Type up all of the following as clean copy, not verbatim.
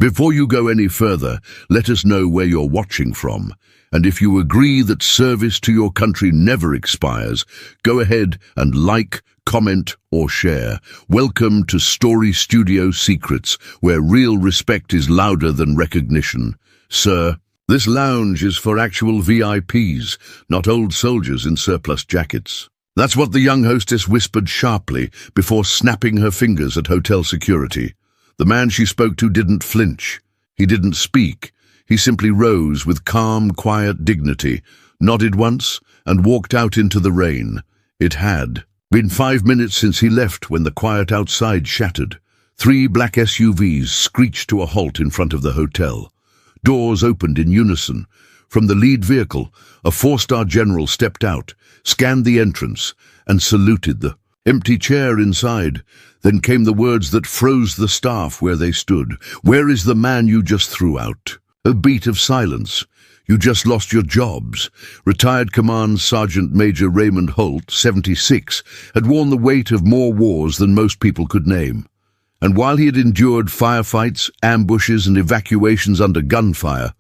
Before you go any further, let us know where you're watching from. And if you agree that service to your country never expires, go ahead and like, comment, or share. Welcome to Story Studio Secrets, where real respect is louder than recognition. Sir, this lounge is for actual VIPs, not old soldiers in surplus jackets. That's what the young hostess whispered sharply before snapping her fingers at hotel security. The man she spoke to didn't flinch. He didn't speak. He simply rose with calm, quiet dignity, nodded once, and walked out into the rain. It had been 5 minutes since he left when the quiet outside shattered. 3 black SUVs screeched to a halt in front of the hotel. Doors opened in unison. From the lead vehicle, a 4-star general stepped out, scanned the entrance, and saluted the empty chair inside. Then came the words that froze the staff where they stood. "Where is the man you just threw out?" A beat of silence. "You just lost your jobs." Retired Command Sergeant Major Raymond Holt, 76, had worn the weight of more wars than most people could name. And while he had endured firefights, ambushes, and evacuations under gunfire,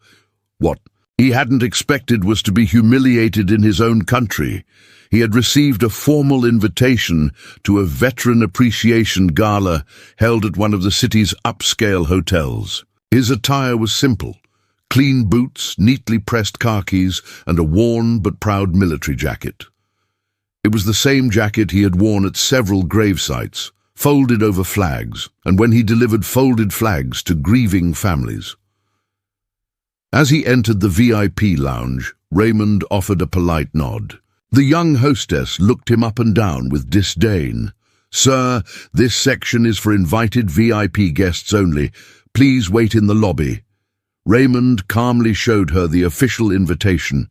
what he hadn't expected was to be humiliated in his own country. He had received a formal invitation to a veteran appreciation gala held at one of the city's upscale hotels. His attire was simple. Clean boots, neatly pressed khakis, and a worn but proud military jacket. It was the same jacket he had worn at several grave sites, folded over flags, and when he delivered folded flags to grieving families. As he entered the VIP lounge, Raymond offered a polite nod. The young hostess looked him up and down with disdain. "Sir, this section is for invited VIP guests only. Please wait in the lobby." Raymond calmly showed her the official invitation.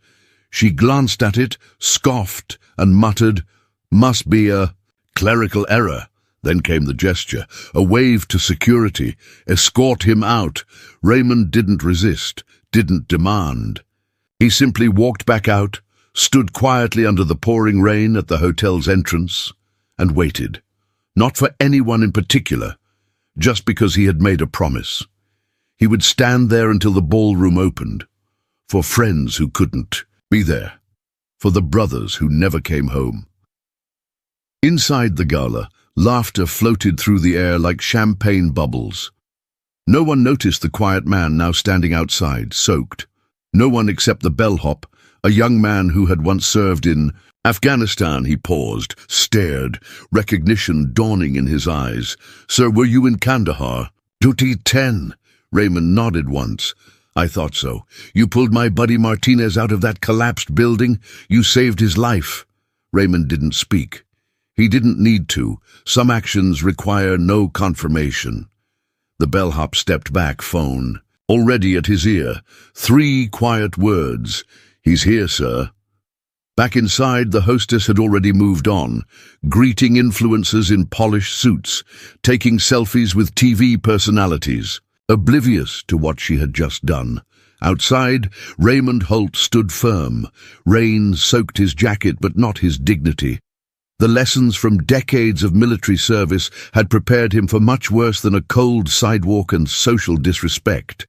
She glanced at it, scoffed, and muttered, "Must be a clerical error." Then came the gesture, a wave to security. "Escort him out." Raymond didn't resist, didn't demand. He simply walked back out, stood quietly under the pouring rain at the hotel's entrance, and waited. Not for anyone in particular, just because he had made a promise. He would stand there until the ballroom opened, for friends who couldn't be there, for the brothers who never came home. Inside the gala, laughter floated through the air like champagne bubbles. No one noticed the quiet man now standing outside, soaked. No one except the bellhop, a young man who had once served in Afghanistan. He paused, stared, recognition dawning in his eyes. "Sir, were you in Kandahar?" "Duty 10. Raymond nodded once. "I thought so. You pulled my buddy Martinez out of that collapsed building. You saved his life." Raymond didn't speak. He didn't need to. Some actions require no confirmation. The bellhop stepped back, phone already at his ear. 3 quiet words. "He's here, sir." Back inside, the hostess had already moved on, greeting influencers in polished suits, taking selfies with TV personalities, oblivious to what she had just done. Outside, Raymond Holt stood firm. Rain soaked his jacket, but not his dignity. The lessons from decades of military service had prepared him for much worse than a cold sidewalk and social disrespect.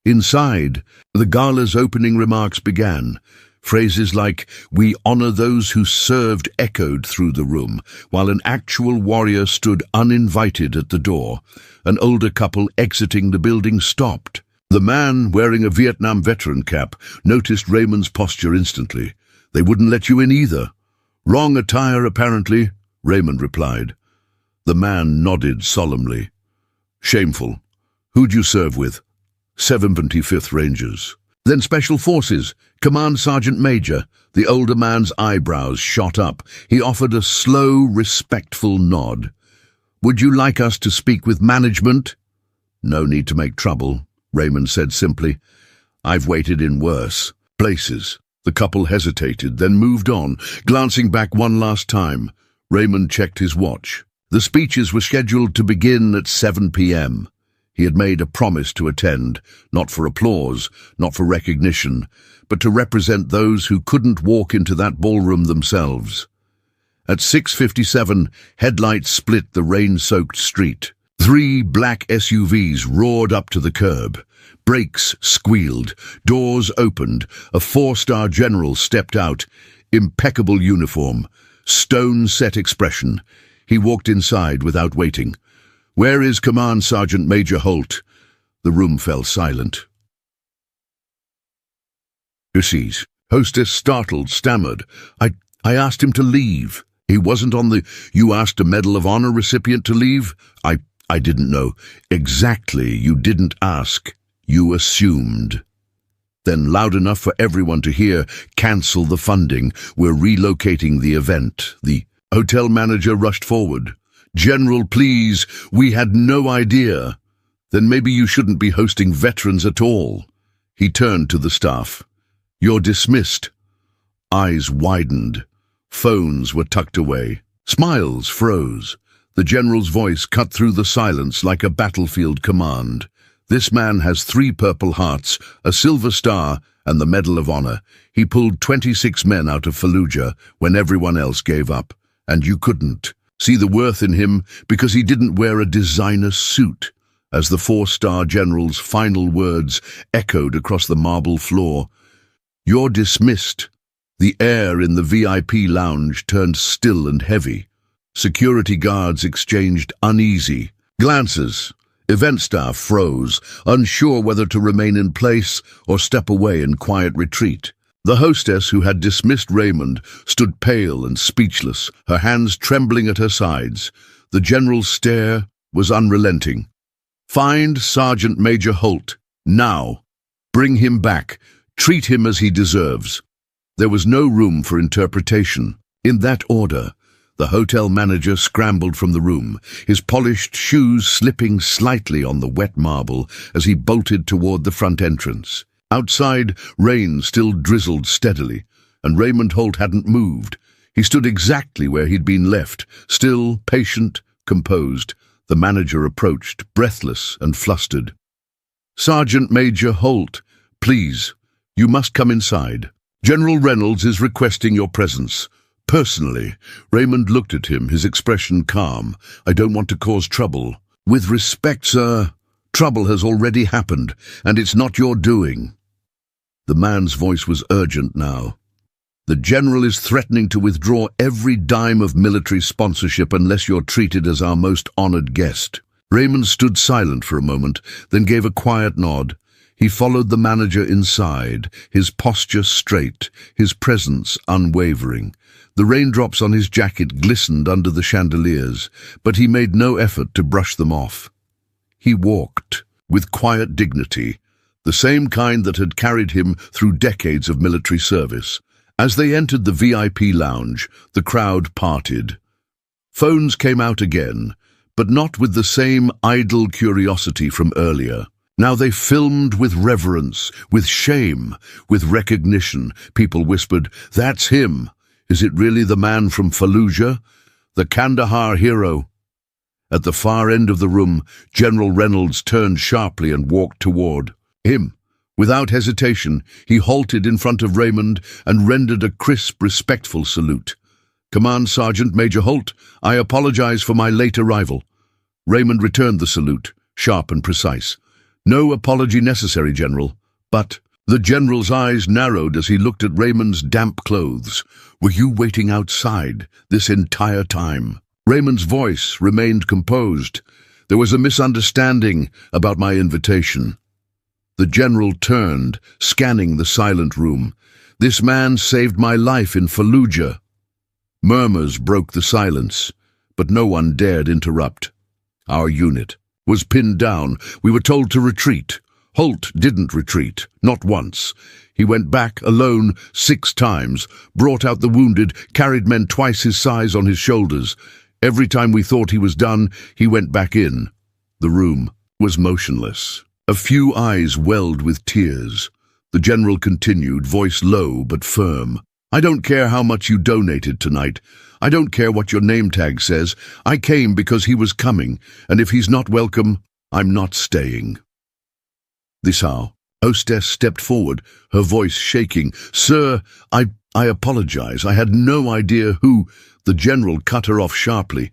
Inside, the gala's opening remarks began. Phrases like, "We honor those who served," echoed through the room, while an actual warrior stood uninvited at the door. An older couple exiting the building stopped. The man, wearing a Vietnam veteran cap, noticed Raymond's posture instantly. "They wouldn't let you in either." "Wrong attire, apparently," Raymond replied. The man nodded solemnly. "Shameful. Who'd you serve with?" 75th Rangers. "Then Special Forces, Command Sergeant Major." The older man's eyebrows shot up. He offered a slow, respectful nod. "Would you like us to speak with management?" "No need to make trouble," Raymond said simply. "I've waited in worse places." The couple hesitated, then moved on, glancing back one last time. Raymond checked his watch. The speeches were scheduled to begin at 7 p.m. He had made a promise to attend, not for applause, not for recognition, but to represent those who couldn't walk into that ballroom themselves. At 6:57, headlights split the rain-soaked street. 3 black SUVs roared up to the curb. Brakes squealed, doors opened, a 4-star general stepped out, impeccable uniform, stone-set expression. He walked inside without waiting. "Where is Command Sergeant Major Holt?" The room fell silent. "Ulysses." Hostess, startled, stammered. I asked him to leave. He wasn't on the "You asked a Medal of Honor recipient to leave?" I didn't know. "Exactly, you didn't ask. You assumed." Then, loud enough for everyone to hear, "Cancel the funding. We're relocating the event." The hotel manager rushed forward. "General, please, we had no idea." "Then maybe you shouldn't be hosting veterans at all." He turned to the staff. "You're dismissed." Eyes widened. Phones were tucked away. Smiles froze. The general's voice cut through the silence like a battlefield command. "This man has 3 Purple Hearts, a Silver Star, and the Medal of Honor. He pulled 26 men out of Fallujah when everyone else gave up. And you couldn't see the worth in him because he didn't wear a designer suit." As the 4-star general's final words echoed across the marble floor, "You're dismissed." The air in the VIP lounge turned still and heavy. Security guards exchanged uneasy glances. Event staff froze, unsure whether to remain in place or step away in quiet retreat. The hostess, who had dismissed Raymond, stood pale and speechless, her hands trembling at her sides. The general's stare was unrelenting. "Find Sergeant Major Holt, now. Bring him back. Treat him as he deserves." There was no room for interpretation. In that order, the hotel manager scrambled from the room, his polished shoes slipping slightly on the wet marble as he bolted toward the front entrance. Outside, rain still drizzled steadily, and Raymond Holt hadn't moved. He stood exactly where he'd been left, still, patient, composed. The manager approached, breathless and flustered. "Sergeant Major Holt, please, you must come inside. General Reynolds is requesting your presence. Personally." Raymond looked at him, his expression calm. "I don't want to cause trouble." "With respect, sir, trouble has already happened, and it's not your doing." The man's voice was urgent now. "The general is threatening to withdraw every dime of military sponsorship unless you're treated as our most honored guest." Raymond stood silent for a moment, then gave a quiet nod. He followed the manager inside, his posture straight, his presence unwavering. The raindrops on his jacket glistened under the chandeliers, but he made no effort to brush them off. He walked, with quiet dignity, the same kind that had carried him through decades of military service. As they entered the VIP lounge, the crowd parted. Phones came out again, but not with the same idle curiosity from earlier. Now they filmed with reverence, with shame, with recognition. People whispered, "That's him. Is it really the man from Fallujah? The Kandahar hero?" At the far end of the room, General Reynolds turned sharply and walked toward him. Without hesitation, he halted in front of Raymond and rendered a crisp, respectful salute. "Command Sergeant Major Holt, I apologize for my late arrival." Raymond returned the salute, sharp and precise. "No apology necessary, General, but—" The general's eyes narrowed as he looked at Raymond's damp clothes. "Were you waiting outside this entire time?" Raymond's voice remained composed. "There was a misunderstanding about my invitation." The general turned, scanning the silent room. "This man saved my life in Fallujah." Murmurs broke the silence, but no one dared interrupt. Our unit was pinned down. We were told to retreat. Holt didn't retreat, not once. He went back alone 6 times, brought out the wounded, carried men twice his size on his shoulders. Every time we thought he was done, he went back in. The room was motionless. A few eyes welled with tears. The general continued, voice low but firm. "I don't care how much you donated tonight. I don't care what your name tag says. I came because he was coming, and if he's not welcome, I'm not staying." This how hostess stepped forward, her voice shaking. "Sir, I apologize. I had no idea who—" The general cut her off sharply.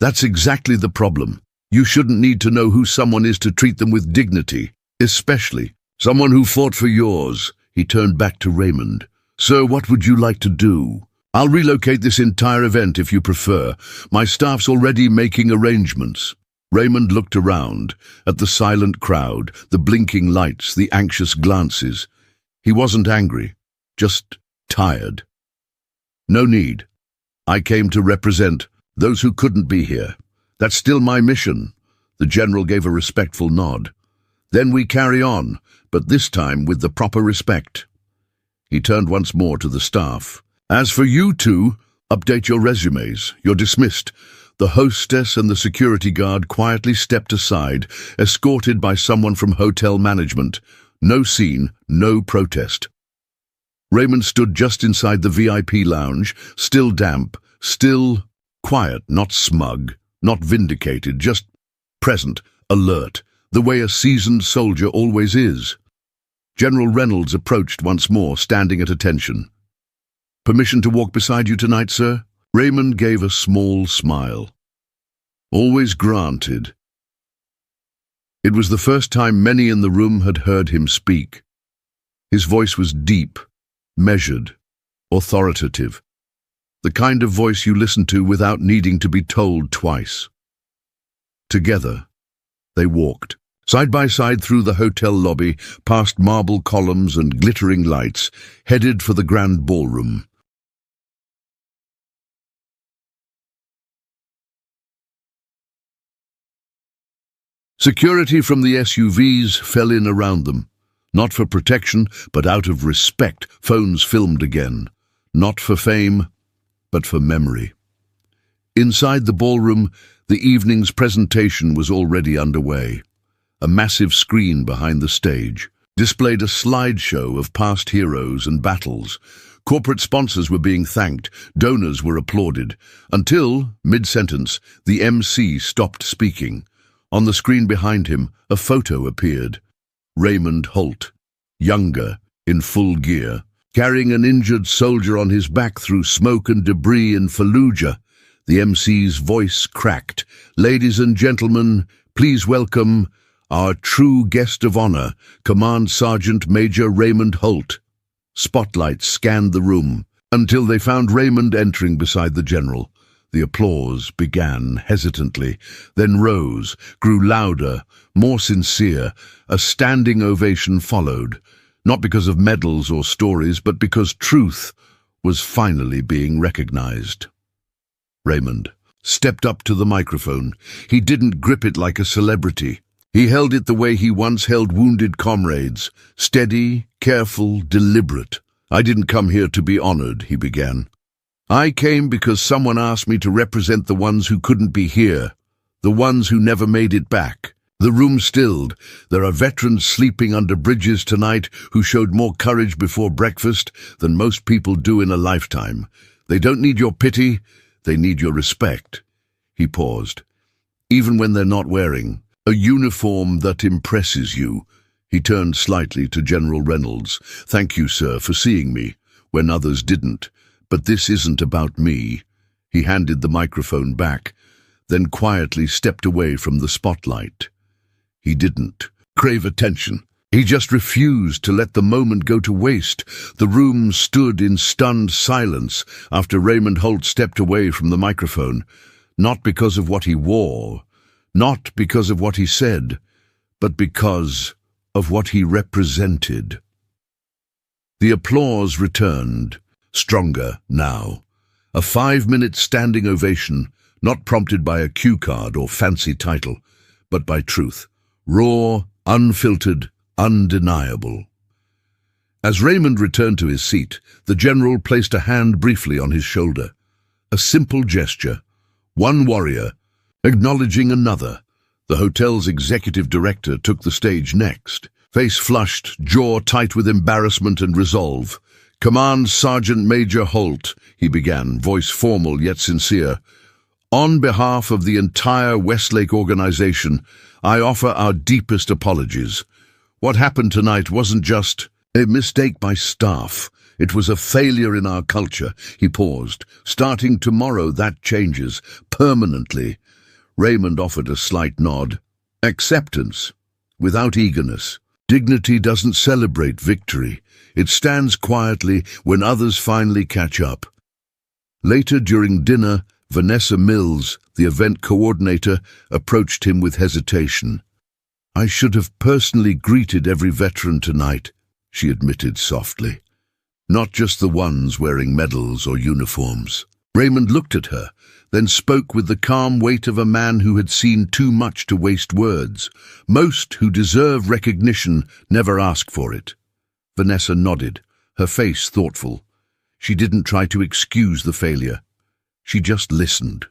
"That's exactly the problem. You shouldn't need to know who someone is to treat them with dignity, especially someone who fought for yours. He turned back to Raymond. Sir, what would you like to do? I'll relocate this entire event if you prefer. My staff's already making arrangements. Raymond looked around at the silent crowd, the blinking lights, the anxious glances. He wasn't angry, just tired. No need. I came to represent those who couldn't be here. That's still my mission. The general gave a respectful nod. Then we carry on, but this time with the proper respect. He turned once more to the staff. As for you two, update your resumes. You're dismissed. The hostess and the security guard quietly stepped aside, escorted by someone from hotel management. No scene, no protest. Raymond stood just inside the VIP lounge, still damp, still quiet, not smug, not vindicated, just present, alert, the way a seasoned soldier always is. General Reynolds approached once more, standing at attention. Permission to walk beside you tonight, sir? Raymond gave a small smile. Always granted. It was the first time many in the room had heard him speak. His voice was deep, measured, authoritative. The kind of voice you listen to without needing to be told twice. Together, they walked, side by side through the hotel lobby, past marble columns and glittering lights, headed for the grand ballroom. Security from the SUVs fell in around them. Not for protection, but out of respect. Phones filmed again. Not for fame, but for memory. Inside the ballroom, the evening's presentation was already underway. A massive screen behind the stage displayed a slideshow of past heroes and battles. Corporate sponsors were being thanked, donors were applauded, until, mid-sentence, the MC stopped speaking. On the screen behind him, a photo appeared. Raymond Holt, younger, in full gear, carrying an injured soldier on his back through smoke and debris in Fallujah. The MC's voice cracked. Ladies and gentlemen, please welcome our true guest of honor, Command Sergeant Major Raymond Holt. Spotlights scanned the room until they found Raymond entering beside the general. The applause began hesitantly, then rose, grew louder, more sincere. A standing ovation followed, not because of medals or stories, but because truth was finally being recognized. Raymond stepped up to the microphone. He didn't grip it like a celebrity. He held it the way he once held wounded comrades, steady, careful, deliberate. I didn't come here to be honored, he began. I came because someone asked me to represent the ones who couldn't be here, the ones who never made it back. The room stilled. There are veterans sleeping under bridges tonight who showed more courage before breakfast than most people do in a lifetime. They don't need your pity, they need your respect. He paused. Even when they're not wearing a uniform that impresses you. He turned slightly to General Reynolds. Thank you, sir, for seeing me when others didn't. But this isn't about me. He handed the microphone back, then quietly stepped away from the spotlight. He didn't crave attention. He just refused to let the moment go to waste. The room stood in stunned silence after Raymond Holt stepped away from the microphone, not because of what he wore, not because of what he said, but because of what he represented. The applause returned. Stronger now. A 5-minute standing ovation, not prompted by a cue card or fancy title, but by truth. Raw, unfiltered, undeniable. As Raymond returned to his seat, the general placed a hand briefly on his shoulder. A simple gesture. One warrior, acknowledging another. The hotel's executive director took the stage next. Face flushed, jaw tight with embarrassment and resolve. Command Sergeant Major Holt, he began, voice formal yet sincere. On behalf of the entire Westlake organization, I offer our deepest apologies. What happened tonight wasn't just a mistake by staff. It was a failure in our culture. He paused. Starting tomorrow, that changes permanently. Raymond offered a slight nod. Acceptance, without eagerness. Dignity doesn't celebrate victory. It stands quietly when others finally catch up. Later during dinner, Vanessa Mills, the event coordinator, approached him with hesitation. "I should have personally greeted every veteran tonight," she admitted softly. "Not just the ones wearing medals or uniforms." Raymond looked at her, then spoke with the calm weight of a man who had seen too much to waste words. Most who deserve recognition never ask for it. Vanessa nodded, her face thoughtful. She didn't try to excuse the failure. She just listened.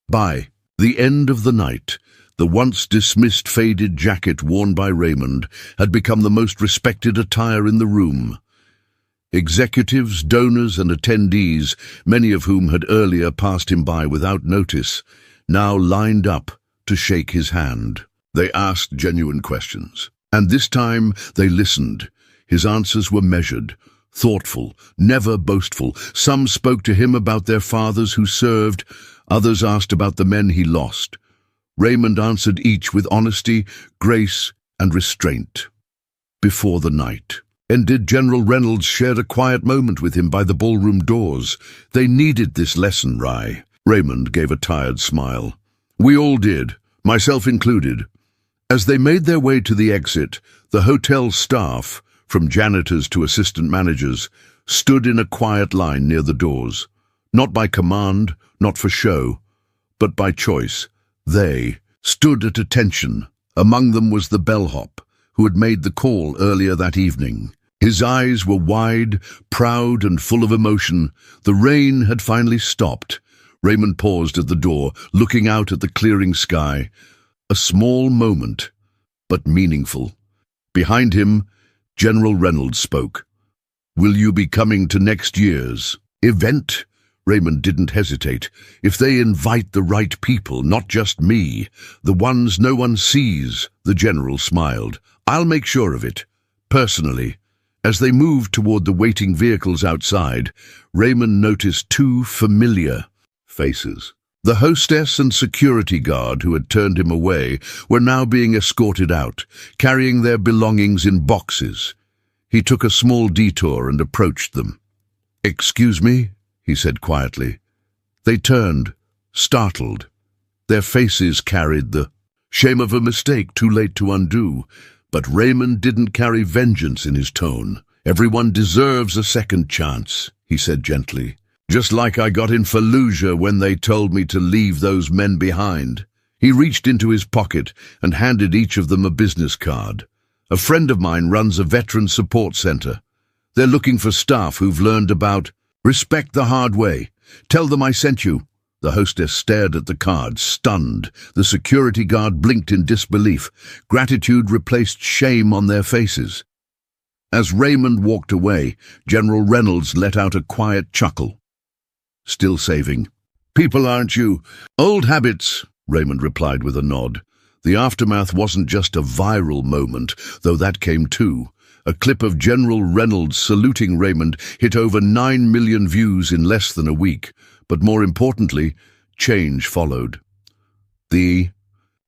By the end of the night, the once dismissed faded jacket worn by Raymond had become the most respected attire in the room. Executives, donors, and attendees, many of whom had earlier passed him by without notice, now lined up to shake his hand. They asked genuine questions, and this time they listened. His answers were measured, thoughtful, never boastful. Some spoke to him about their fathers who served, others asked about the men he lost. Raymond answered each with honesty, grace, and restraint. Before the night ended, General Reynolds shared a quiet moment with him by the ballroom doors. They needed this lesson, Rye. Raymond gave a tired smile. We all did, myself included. As they made their way to the exit, the hotel staff, from janitors to assistant managers, stood in a quiet line near the doors. Not by command, not for show, but by choice. They stood at attention. Among them was the bellhop, who had made the call earlier that evening. His eyes were wide, proud, and full of emotion. The rain had finally stopped. Raymond paused at the door, looking out at the clearing sky. A small moment, but meaningful. Behind him, General Reynolds spoke. Will you be coming to next year's event? Raymond didn't hesitate. If they invite the right people, not just me, the ones no one sees, the general smiled. I'll make sure of it, personally. As they moved toward the waiting vehicles outside, Raymond noticed two familiar faces. The hostess and security guard who had turned him away were now being escorted out, carrying their belongings in boxes. He took a small detour and approached them. Excuse me, he said quietly. They turned, startled. Their faces carried the shame of a mistake too late to undo. But Raymond didn't carry vengeance in his tone. Everyone deserves a second chance, he said gently. Just like I got in Fallujah when they told me to leave those men behind. He reached into his pocket and handed each of them a business card. A friend of mine runs a veteran support center. They're looking for staff who've learned about respect the hard way. Tell them I sent you. The hostess stared at the card, stunned. The security guard blinked in disbelief. Gratitude replaced shame on their faces. As Raymond walked away, General Reynolds let out a quiet chuckle. Still saving. People, aren't you? Old habits, Raymond replied with a nod. The aftermath wasn't just a viral moment, though that came too. A clip of General Reynolds saluting Raymond hit over 9 million views in less than a week. But more importantly, change followed. The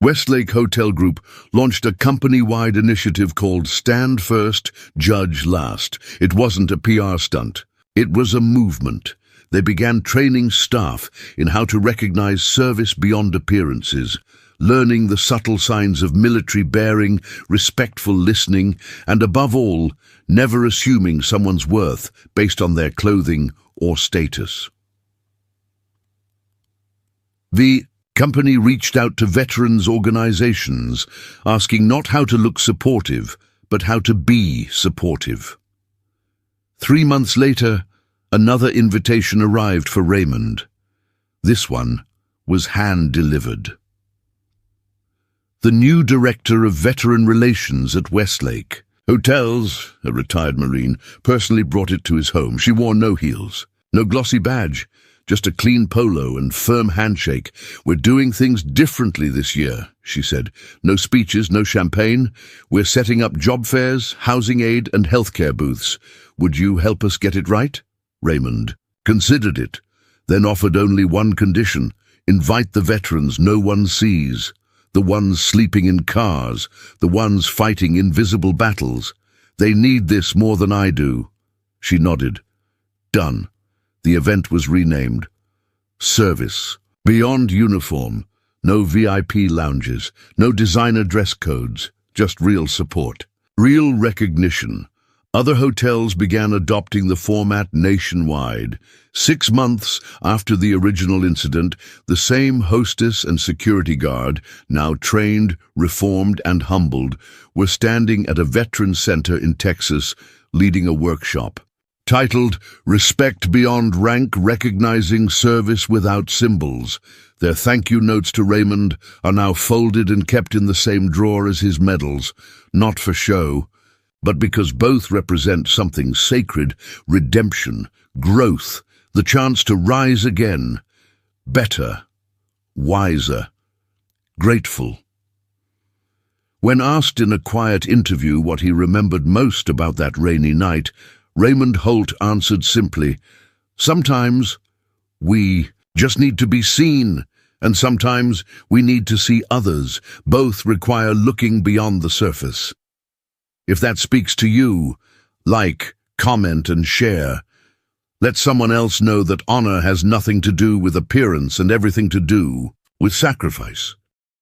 Westlake Hotel Group launched a company-wide initiative called Stand First, Judge Last. It wasn't a PR stunt. It was a movement. They began training staff in how to recognize service beyond appearances, learning the subtle signs of military bearing, respectful listening, and above all, never assuming someone's worth based on their clothing or status. The company reached out to veterans organizations, asking not how to look supportive, but how to be supportive. 3 months later, another invitation arrived for Raymond. This one was hand-delivered. The new director of veteran relations at Westlake Hotels, a retired Marine, personally brought it to his home. She wore no heels, no glossy badge, just a clean polo and firm handshake. We're doing things differently this year, she said. No speeches, no champagne. We're setting up job fairs, housing aid, and healthcare booths. Would you help us get it right? Raymond considered it, then offered only one condition. Invite the veterans no one sees, the ones sleeping in cars, the ones fighting invisible battles. They need this more than I do." She nodded. Done. The event was renamed Service. Beyond uniform, no VIP lounges, no designer dress codes, just real support. Real recognition. Other hotels began adopting the format nationwide. 6 months after the original incident, the same hostess and security guard, now trained, reformed, and humbled, were standing at a veteran center in Texas, leading a workshop. Titled, "Respect Beyond Rank, Recognizing Service Without Symbols." Their thank you notes to Raymond are now folded and kept in the same drawer as his medals, not for show, but because both represent something sacred: redemption, growth, the chance to rise again, better, wiser, grateful. When asked in a quiet interview what he remembered most about that rainy night, Raymond Holt answered simply, "Sometimes we just need to be seen, and sometimes we need to see others. Both require looking beyond the surface." If that speaks to you, like, comment, and share. Let someone else know that honor has nothing to do with appearance and everything to do with sacrifice.